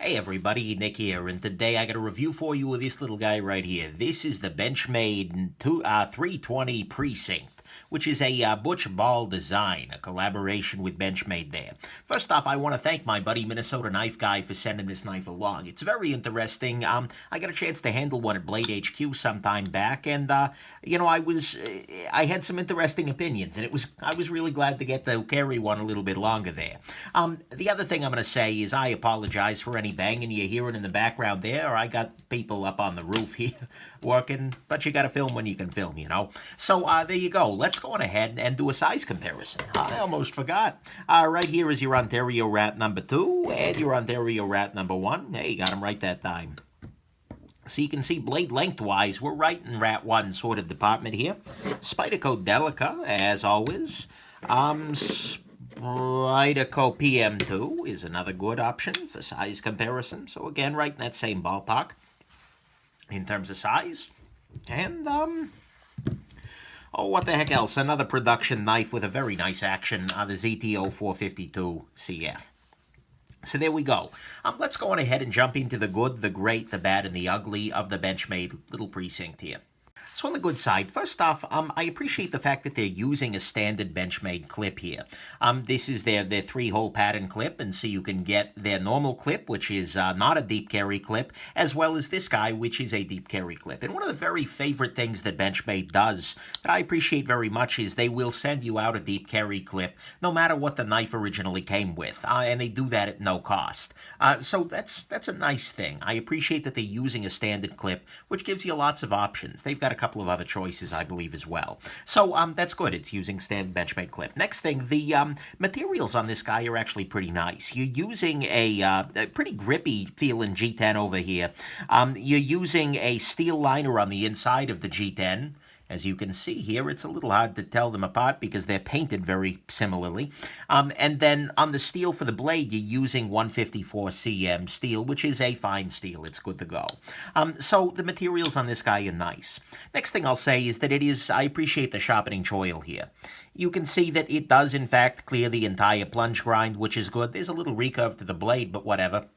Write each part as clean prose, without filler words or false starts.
Hey everybody, Nick here, and today I got a review for you of this little guy right here. This is the Benchmade 320 Precinct, which is a Butch Ball design, a collaboration with Benchmade there. First off, I want to thank my buddy Minnesota Knife Guy for sending this knife along. It's very interesting. I got a chance to handle one at Blade HQ some time back, and I had some interesting opinions, and I was really glad to get to carry one a little bit longer there. The other thing I'm going to say is I apologize for any banging you hearing in the background there. I got people up on the roof here working, but you got to film when you can film, you know. So there you go. Let's go on ahead and do a size comparison. I almost forgot. Right here is your Ontario rat number 2 and your Ontario rat number 1. Hey, got them right that time. So you can see blade lengthwise, we're right in rat 1 sort of department here. Spyderco Delica, as always. Spyderco PM2 is another good option for size comparison. So again, right in that same ballpark in terms of size. And, oh, what the heck else? Another production knife with a very nice action on the ZTO 452 CF. So there we go. Let's go on ahead and jump into the good, the great, the bad, and the ugly of the Benchmade little precinct here. So on the good side, first off, I appreciate the fact that they're using a standard Benchmade clip here. This is their 3-hole pattern clip, and so you can get their normal clip, which is not a deep carry clip, as well as this guy, which is a deep carry clip. And one of the very favorite things that Benchmade does that I appreciate very much is they will send you out a deep carry clip, no matter what the knife originally came with, and they do that at no cost. So that's a nice thing. I appreciate that they're using a standard clip, which gives you lots of options. They've got a couple of other choices, I believe, as well. So that's good. It's using standard Benchmade clip. Next thing, the materials on this guy are actually pretty nice. You're using a pretty grippy feeling G10 over here. You're using a steel liner on the inside of the G10. As you can see here, it's a little hard to tell them apart because they're painted very similarly. And then on the steel for the blade, you're using 154 cm steel, which is a fine steel. It's good to go. So the materials on this guy are nice. Next thing I'll say is that I appreciate the sharpening choil here. You can see that it does, in fact, clear the entire plunge grind, which is good. There's a little recurve to the blade, but whatever.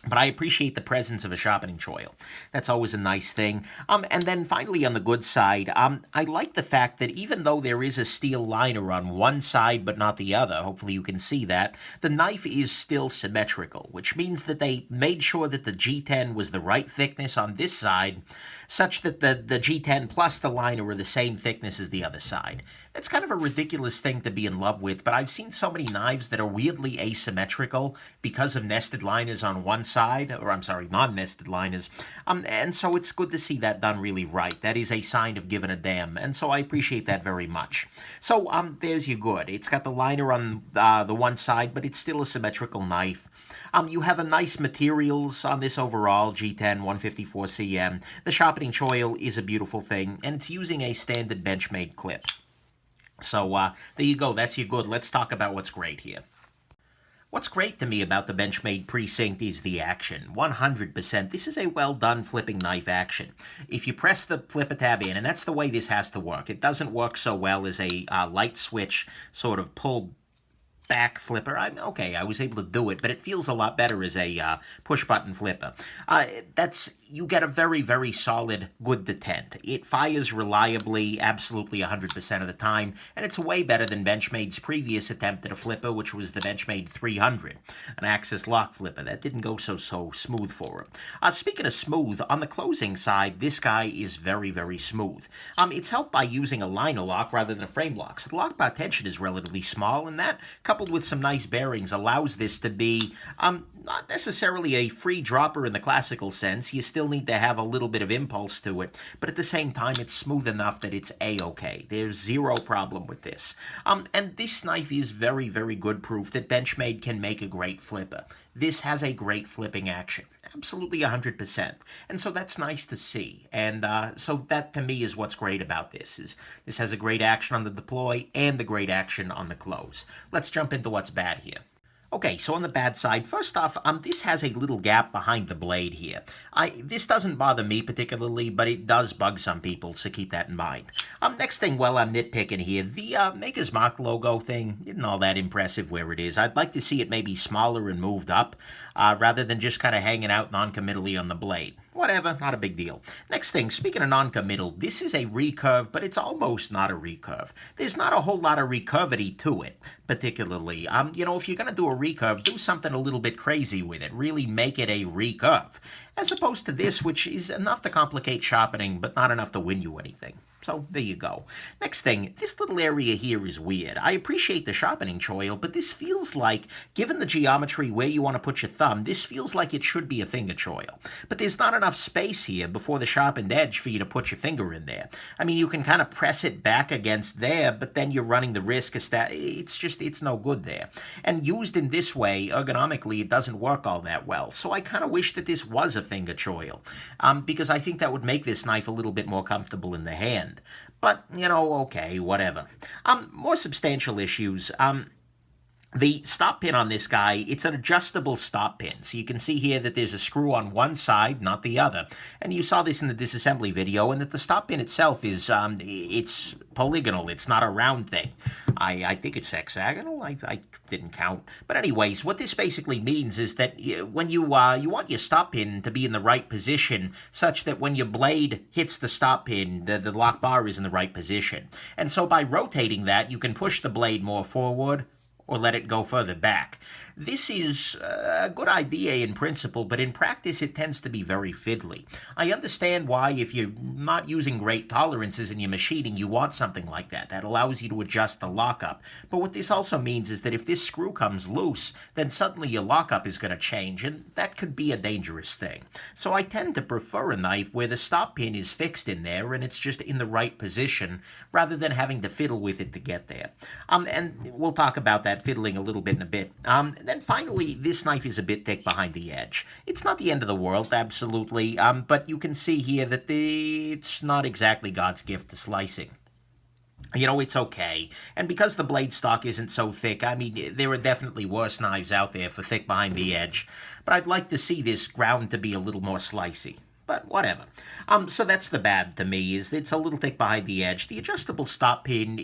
But I appreciate the presence of a sharpening choil. That's always a nice thing. And then finally on the good side, I like the fact that even though there is a steel liner on one side but not the other, hopefully you can see that, the knife is still symmetrical, which means that they made sure that the G10 was the right thickness on this side, such that the G10 plus the liner are the same thickness as the other side. It's kind of a ridiculous thing to be in love with, but I've seen so many knives that are weirdly asymmetrical because of nested liners on one side, or I'm sorry, non-nested liners, and so it's good to see that done really right. That is a sign of giving a damn, and so I appreciate that very much. So there's your good. It's got the liner on the one side, but it's still a symmetrical knife. You have a nice materials on this overall, G10, 154 cm. The sharpening choil is a beautiful thing, and it's using a standard Benchmade clip. So there you go. That's your good. Let's talk about what's great here. What's great to me about the Benchmade Precinct is the action. 100%. This is a well-done flipping knife action. If you press the flipper tab in, and that's the way this has to work. It doesn't work so well as a light switch sort of pull back flipper. I was able to do it, but it feels a lot better as a push-button flipper. You get a very, very solid, good detent. It fires reliably, absolutely 100% of the time, and it's way better than Benchmade's previous attempt at a flipper, which was the Benchmade 300, an axis lock flipper. That didn't go so smooth for it. Speaking of smooth, on the closing side, this guy is very, very smooth. It's helped by using a liner lock rather than a frame lock, so the lock bar tension is relatively small, and that, coupled with some nice bearings, allows this to be not necessarily a free dropper in the classical sense. You still need to have a little bit of impulse to it, but at the same time, it's smooth enough that it's a-okay. There's zero problem with this. And this knife is very, very good proof that Benchmade can make a great flipper. This has a great flipping action. Absolutely 100%. And so that's nice to see. And so that, to me, is what's great about this. This has a great action on the deploy and the great action on the close. Let's jump into what's bad here. Okay, so on the bad side, first off, this has a little gap behind the blade here. This doesn't bother me particularly, but it does bug some people, so keep that in mind. Next thing, well, I'm nitpicking here. The Maker's Mark logo thing isn't all that impressive where it is. I'd like to see it maybe smaller and moved up, rather than just kind of hanging out non-committally on the blade. Whatever, not a big deal. Next thing, speaking of non-committal, this is a recurve, but it's almost not a recurve. There's not a whole lot of recurvity to it, particularly. If you're going to do a recurve, do something a little bit crazy with it. Really make it a recurve. As opposed to this, which is enough to complicate sharpening, but not enough to win you anything. So there you go. Next thing, this little area here is weird. I appreciate the sharpening choil, but this feels like, given the geometry where you want to put your thumb, this feels like it should be a finger choil. But there's not enough space here before the sharpened edge for you to put your finger in there. I mean, you can kind of press it back against there, but then you're running the risk of it's no good there. And used in this way, ergonomically, it doesn't work all that well. So I kind of wish that this was a finger choil, because I think that would make this knife a little bit more comfortable in the hand. But, okay, whatever. More substantial issues. The stop pin on this guy, it's an adjustable stop pin. So you can see here that there's a screw on one side, not the other. And you saw this in the disassembly video, and that the stop pin itself is, it's polygonal. It's not a round thing. I think it's hexagonal. I didn't count. But anyways, what this basically means is that when you want your stop pin to be in the right position, such that when your blade hits the stop pin, the lock bar is in the right position. And so by rotating that, you can push the blade more forward or let it go further back. This is a good idea in principle, but in practice it tends to be very fiddly. I understand why, if you're not using great tolerances in your machining, you want something like that. That allows you to adjust the lockup. But what this also means is that if this screw comes loose, then suddenly your lockup is going to change, and that could be a dangerous thing. So I tend to prefer a knife where the stop pin is fixed in there and it's just in the right position, rather than having to fiddle with it to get there. And we'll talk about that fiddling a little bit in a bit. Then finally, this knife is a bit thick behind the edge. It's not the end of the world, absolutely, but you can see here that it's not exactly God's gift to slicing. It's okay. And because the blade stock isn't so thick, I mean, there are definitely worse knives out there for thick behind the edge. But I'd like to see this ground to be a little more slicey. But whatever. So that's the bad to me, is it's a little thick behind the edge. The adjustable stop pin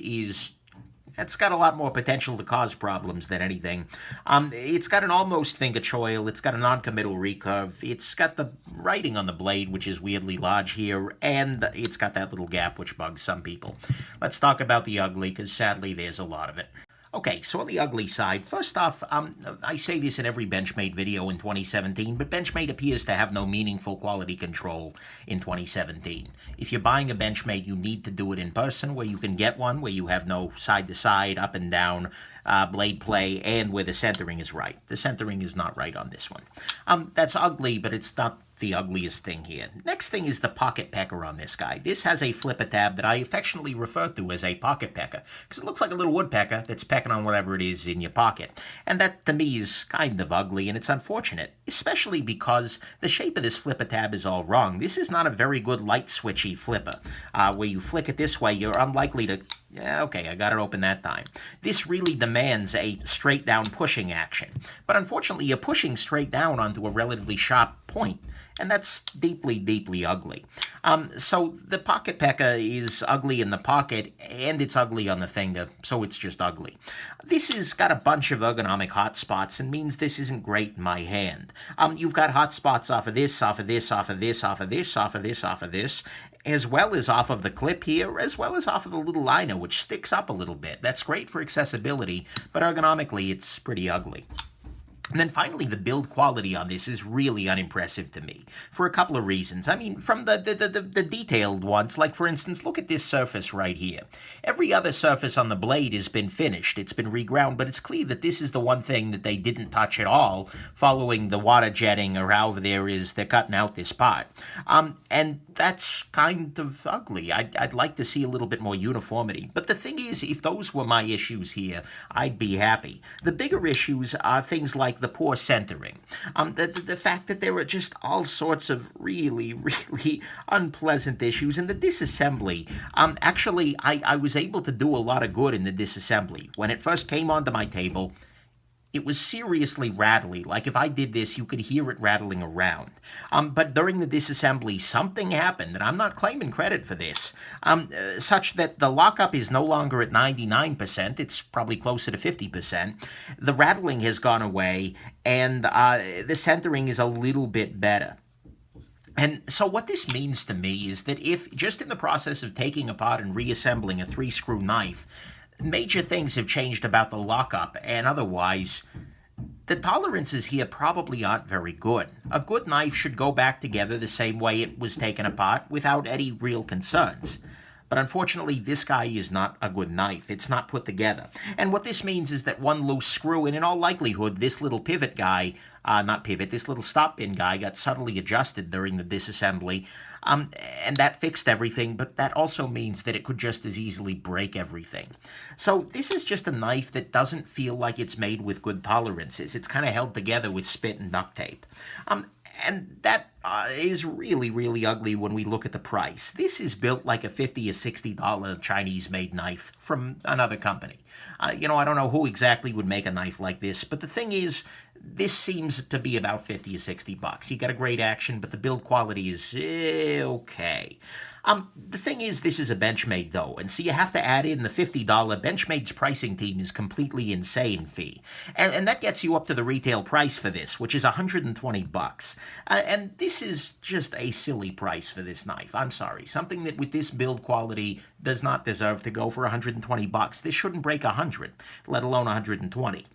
it's got a lot more potential to cause problems than anything. It's got an almost finger choil. It's got a non-committal recurve. It's got the writing on the blade, which is weirdly large here. And it's got that little gap, which bugs some people. Let's talk about the ugly, because sadly there's a lot of it. Okay, so on the ugly side, first off, I say this in every Benchmade video in 2017, but Benchmade appears to have no meaningful quality control in 2017. If you're buying a Benchmade, you need to do it in person, where you can get one, where you have no side-to-side, up and down, blade play, and where the centering is right. The centering is not right on this one. That's ugly, but it's not the ugliest thing here. Next thing is the pocket pecker on this guy. This has a flipper tab that I affectionately refer to as a pocket pecker, because it looks like a little woodpecker that's pecking on whatever it is in your pocket. And that, to me, is kind of ugly, and it's unfortunate, especially because the shape of this flipper tab is all wrong. This is not a very good light switchy flipper. Where you flick it this way, you're unlikely to... Yeah, okay, I got it open that time. This really demands a straight down pushing action. But unfortunately, you're pushing straight down onto a relatively sharp point, and that's deeply, deeply ugly. So the pocket pecker is ugly in the pocket, and it's ugly on the finger, so it's just ugly. This has got a bunch of ergonomic hot spots, and means this isn't great in my hand. You've got hot spots off of this, off of this, off of this, off of this, off of this, off of this, as well as off of the clip here, as well as off of the little liner, which sticks up a little bit. That's great for accessibility, but ergonomically, it's pretty ugly. And then finally, the build quality on this is really unimpressive to me, for a couple of reasons. I mean, from the detailed ones, like for instance, look at this surface right here. Every other surface on the blade has been finished, it's been reground, but it's clear that this is the one thing that they didn't touch at all, following the water jetting or however they're cutting out this part. And that's kind of ugly. I'd like to see a little bit more uniformity. But the thing is, if those were my issues here, I'd be happy. The bigger issues are things like the poor centering. The fact that there are just all sorts of really, really unpleasant issues. And the disassembly, actually, I was able to do a lot of good in the disassembly. When it first came onto my table, It was seriously rattly. Like if I did this, you could hear it rattling around. But during the disassembly, something happened, and I'm not claiming credit for this, such that the lockup is no longer at 99%. It's probably closer to 50%. The rattling has gone away, and the centering is a little bit better. And so what this means to me is that if, just in the process of taking apart and reassembling a 3-screw knife, major things have changed about the lockup, and otherwise, the tolerances here probably aren't very good. A good knife should go back together the same way it was taken apart without any real concerns. But unfortunately, this guy is not a good knife. It's not put together. And what this means is that one loose screw, and in all likelihood, this little pivot guy, this little stop pin guy got subtly adjusted during the disassembly, and that fixed everything, but that also means that it could just as easily break everything. So this is just a knife that doesn't feel like it's made with good tolerances. It's kind of held together with spit and duct tape. And that is really, really ugly when we look at the price. This is built like a $50 or $60 Chinese-made knife from another company. I don't know who exactly would make a knife like this, but the thing is, this seems to be about 50 or 60 bucks. You got a great action, but the build quality is okay. The thing is, this is a Benchmade, though, and so you have to add in the $50 Benchmade's pricing team is completely insane fee. And that gets you up to the retail price for this, which is 120 bucks. And this is just a silly price for this knife. I'm sorry. Something that with this build quality does not deserve to go for 120 bucks. This shouldn't break 100, let alone 120.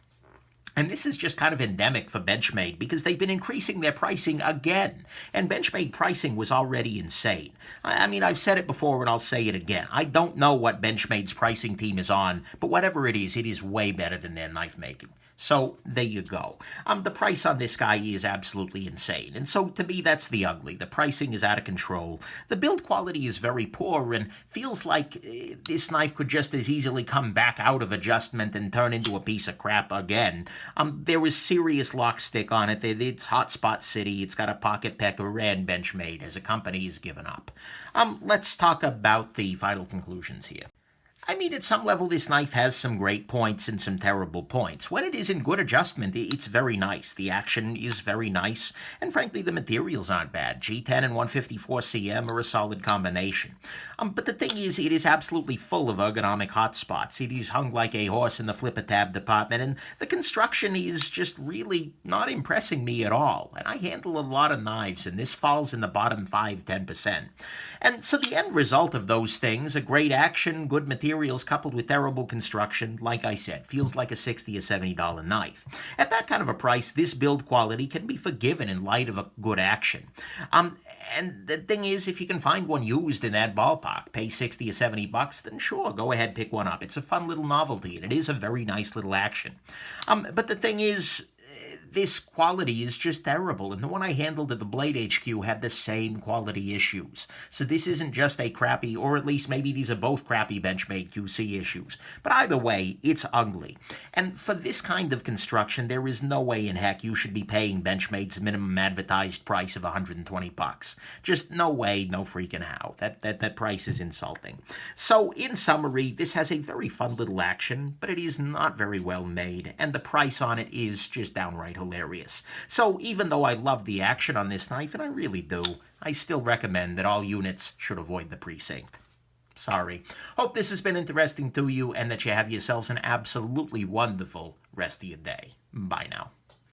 And this is just kind of endemic for Benchmade because they've been increasing their pricing again. And Benchmade pricing was already insane. I mean, I've said it before and I'll say it again. I don't know what Benchmade's pricing team is on, but whatever it is way better than their knife making. So there you go. The price on this guy is absolutely insane. And so to me, that's the ugly. The pricing is out of control. The build quality is very poor and feels like this knife could just as easily come back out of adjustment and turn into a piece of crap again. There was serious lock stick on it. It's Hotspot City. It's got a pocket pecker, and Benchmade as a company has given up. Let's talk about the final conclusions here. I mean, at some level, this knife has some great points and some terrible points. When it is in good adjustment, it's very nice. The action is very nice, and frankly, the materials aren't bad. G10 and 154 cm are a solid combination. But the thing is, it is absolutely full of ergonomic hotspots. It is hung like a horse in the flip-a-tab department, and the construction is just really not impressing me at all. And I handle a lot of knives, and this falls in the bottom 5-10%. And so the end result of those things, a great action, good materials, coupled with terrible construction, like I said, feels like a $60 or $70 knife. At that kind of a price, this build quality can be forgiven in light of a good action. And the thing is, if you can find one used in that ballpark, pay 60 or 70 bucks, then sure, go ahead, pick one up. It's a fun little novelty, and it is a very nice little action. But the thing is, this quality is just terrible, and the one I handled at the Blade HQ had the same quality issues. So this isn't just a crappy, or at least maybe these are both crappy Benchmade QC issues. But either way, it's ugly. And for this kind of construction, there is no way in heck you should be paying Benchmade's minimum advertised price of 120 bucks. Just no way, no freaking how. That price is insulting. So in summary, this has a very fun little action, but it is not very well made, and the price on it is just downright hilarious. So even though I love the action on this knife, and I really do, I still recommend that all units should avoid the Precinct. Sorry. Hope this has been interesting to you and that you have yourselves an absolutely wonderful rest of your day. Bye now.